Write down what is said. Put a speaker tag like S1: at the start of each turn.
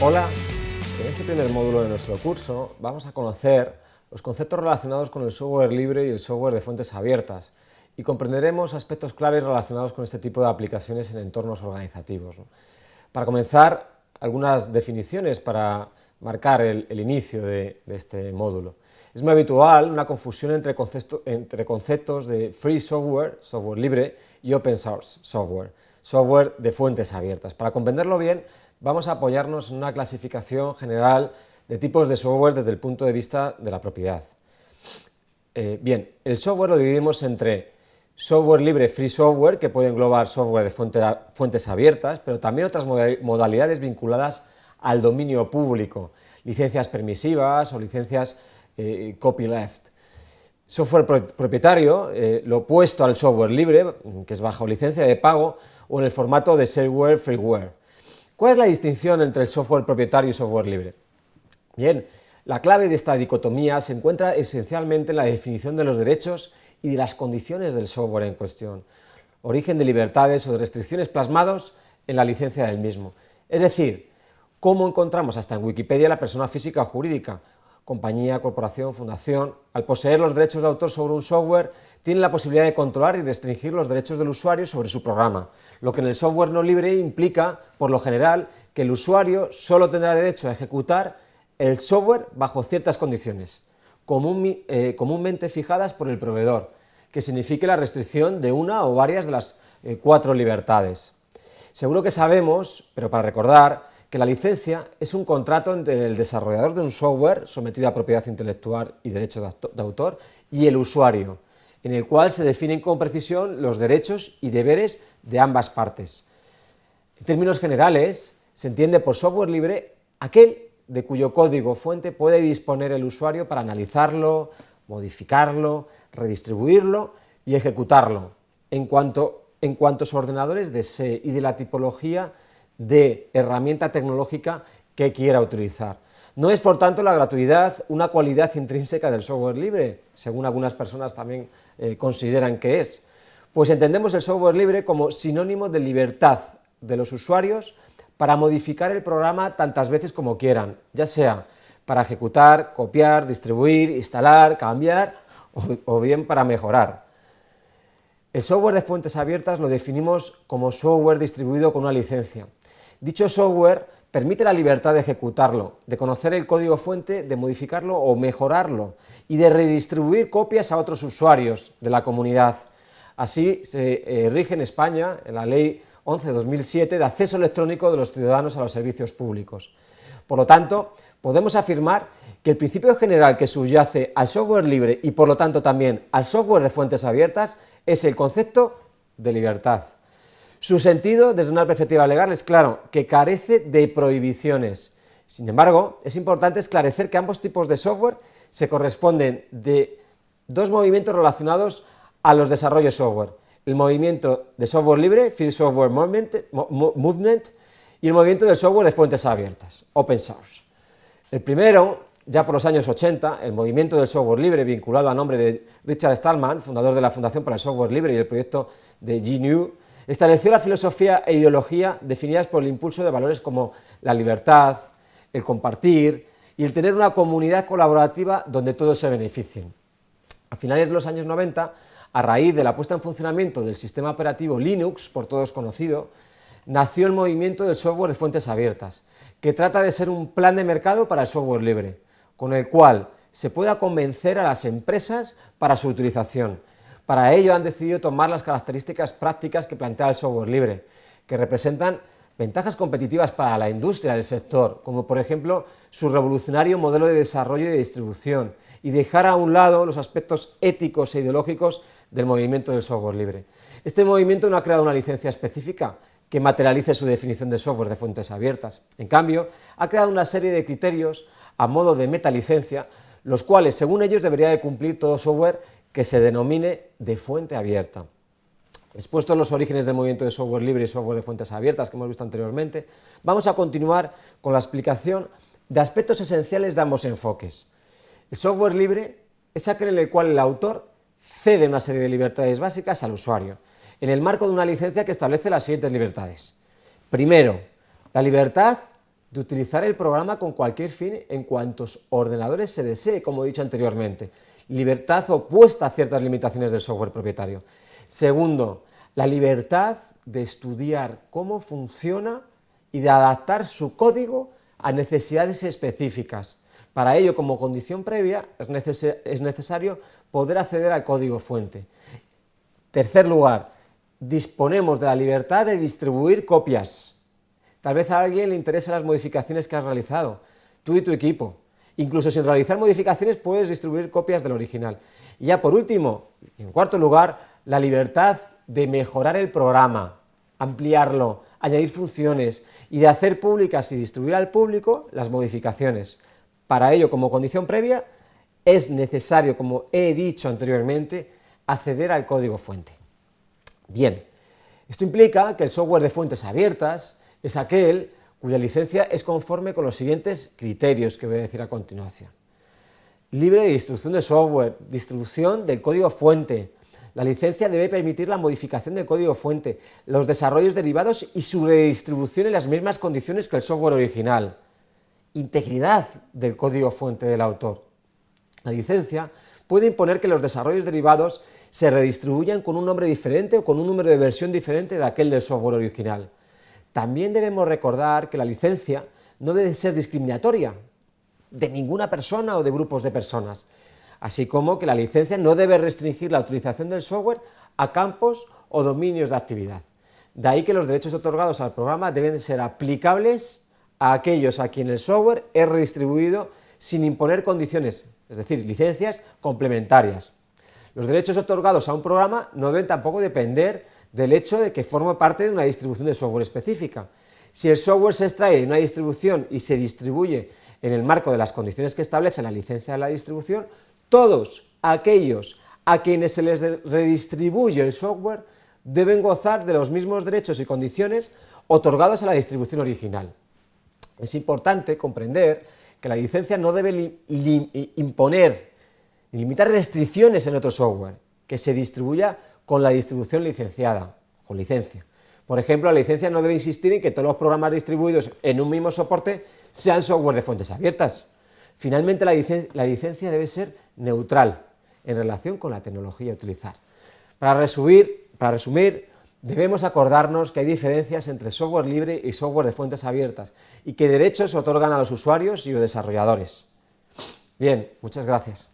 S1: Hola, en este primer módulo de nuestro curso vamos a conocer los conceptos relacionados con el software libre y el software de fuentes abiertas y comprenderemos aspectos claves relacionados con este tipo de aplicaciones en entornos organizativos. Para comenzar, algunas definiciones para marcar el inicio de este módulo. Es muy habitual una confusión entre conceptos de free software, software libre, y open source software, software de fuentes abiertas. Para comprenderlo bien, vamos a apoyarnos en una clasificación general de tipos de software desde el punto de vista de la propiedad. Bien, el software lo dividimos entre software libre, free software, que puede englobar software de fuentes abiertas, pero también otras modalidades vinculadas al dominio público, licencias permisivas o licencias copyleft. Software propietario, lo opuesto al software libre, que es bajo licencia de pago, o en el formato de shareware, freeware. ¿Cuál es la distinción entre el software propietario y software libre? Bien, la clave de esta dicotomía se encuentra esencialmente en la definición de los derechos y de las condiciones del software en cuestión, origen de libertades o de restricciones plasmados en la licencia del mismo. Es decir, cómo encontramos hasta en Wikipedia la persona física o jurídica, compañía, corporación, fundación, al poseer los derechos de autor sobre un software, tiene la posibilidad de controlar y restringir los derechos del usuario sobre su programa, lo que en el software no libre implica, por lo general, que el usuario solo tendrá derecho a ejecutar el software bajo ciertas condiciones, comúnmente fijadas por el proveedor, que signifique la restricción de una o varias de las 4 libertades. Seguro que sabemos, pero para recordar, que la licencia es un contrato entre el desarrollador de un software sometido a propiedad intelectual y derechos de autor y el usuario, en el cual se definen con precisión los derechos y deberes de ambas partes. En términos generales, se entiende por software libre aquel de cuyo código fuente puede disponer el usuario para analizarlo, modificarlo, redistribuirlo y ejecutarlo, en cuantos ordenadores desee y de la tipología de herramienta tecnológica que quiera utilizar. No es, por tanto, la gratuidad una cualidad intrínseca del software libre, según algunas personas también consideran que es, pues entendemos el software libre como sinónimo de libertad de los usuarios para modificar el programa tantas veces como quieran, ya sea para ejecutar, copiar, distribuir, instalar, cambiar o bien para mejorar. El software de fuentes abiertas lo definimos como software distribuido con una licencia. Dicho software permite la libertad de ejecutarlo, de conocer el código fuente, de modificarlo o mejorarlo y de redistribuir copias a otros usuarios de la comunidad. Así se rige en España en la Ley 11/2007 de acceso electrónico de los ciudadanos a los servicios públicos. Por lo tanto, podemos afirmar que el principio general que subyace al software libre y por lo tanto también al software de fuentes abiertas es el concepto de libertad. Su sentido, desde una perspectiva legal, es claro, que carece de prohibiciones. Sin embargo, es importante esclarecer que ambos tipos de software se corresponden de dos movimientos relacionados a los desarrollos software. El movimiento de software libre, Free Software Movement, y el movimiento del software de fuentes abiertas, Open Source. El primero, ya por los años 80, el movimiento del software libre, vinculado a nombre de Richard Stallman, fundador de la Fundación para el Software Libre y el proyecto de GNU, estableció la filosofía e ideología definidas por el impulso de valores como la libertad, el compartir y el tener una comunidad colaborativa donde todos se beneficien. A finales de los años 90, a raíz de la puesta en funcionamiento del sistema operativo Linux, por todos conocido, nació el movimiento del software de fuentes abiertas, que trata de ser un plan de mercado para el software libre, con el cual se pueda convencer a las empresas para su utilización. Para ello han decidido tomar las características prácticas que plantea el software libre, que representan ventajas competitivas para la industria del sector, como por ejemplo su revolucionario modelo de desarrollo y de distribución, y dejar a un lado los aspectos éticos e ideológicos del movimiento del software libre. Este movimiento no ha creado una licencia específica que materialice su definición de software de fuentes abiertas. En cambio, ha creado una serie de criterios a modo de metalicencia, los cuales, según ellos, debería de cumplir todo software que se denomine de fuente abierta. Expuestos los orígenes del movimiento de software libre y software de fuentes abiertas que hemos visto anteriormente, vamos a continuar con la explicación de aspectos esenciales de ambos enfoques. El software libre es aquel en el cual el autor cede una serie de libertades básicas al usuario, en el marco de una licencia que establece las siguientes libertades. Primero, la libertad de utilizar el programa con cualquier fin en cuantos ordenadores se desee, como he dicho anteriormente. Libertad opuesta a ciertas limitaciones del software propietario. Segundo, la libertad de estudiar cómo funciona y de adaptar su código a necesidades específicas. Para ello, como condición previa, es necesario poder acceder al código fuente. Tercer lugar, disponemos de la libertad de distribuir copias. Tal vez a alguien le interesen las modificaciones que has realizado, tú y tu equipo. Incluso sin realizar modificaciones puedes distribuir copias del original. Y ya por último, en cuarto lugar, la libertad de mejorar el programa, ampliarlo, añadir funciones y de hacer públicas y distribuir al público las modificaciones. Para ello, como condición previa, es necesario, como he dicho anteriormente, acceder al código fuente. Bien, esto implica que el software de fuentes abiertas es aquel cuya licencia es conforme con los siguientes criterios que voy a decir a continuación. Libre de distribución de software, distribución del código fuente. La licencia debe permitir la modificación del código fuente, los desarrollos derivados y su redistribución en las mismas condiciones que el software original. Integridad del código fuente del autor. La licencia puede imponer que los desarrollos derivados se redistribuyan con un nombre diferente o con un número de versión diferente de aquel del software original. También debemos recordar que la licencia no debe ser discriminatoria de ninguna persona o de grupos de personas, así como que la licencia no debe restringir la utilización del software a campos o dominios de actividad. De ahí que los derechos otorgados al programa deben ser aplicables a aquellos a quienes el software es redistribuido sin imponer condiciones, es decir, licencias complementarias. Los derechos otorgados a un programa no deben tampoco depender del hecho de que forma parte de una distribución de software específica. Si el software se extrae de una distribución y se distribuye en el marco de las condiciones que establece la licencia de la distribución, todos aquellos a quienes se les redistribuye el software deben gozar de los mismos derechos y condiciones otorgados a la distribución original. Es importante comprender que la licencia no debe imponer ni limitar restricciones en otro software que se distribuya con la distribución licenciada, con licencia. Por ejemplo, la licencia no debe insistir en que todos los programas distribuidos en un mismo soporte sean software de fuentes abiertas. Finalmente, la licencia debe ser neutral en relación con la tecnología a utilizar. Para resumir, debemos acordarnos que hay diferencias entre software libre y software de fuentes abiertas y que derechos se otorgan a los usuarios y los desarrolladores. Bien, muchas gracias.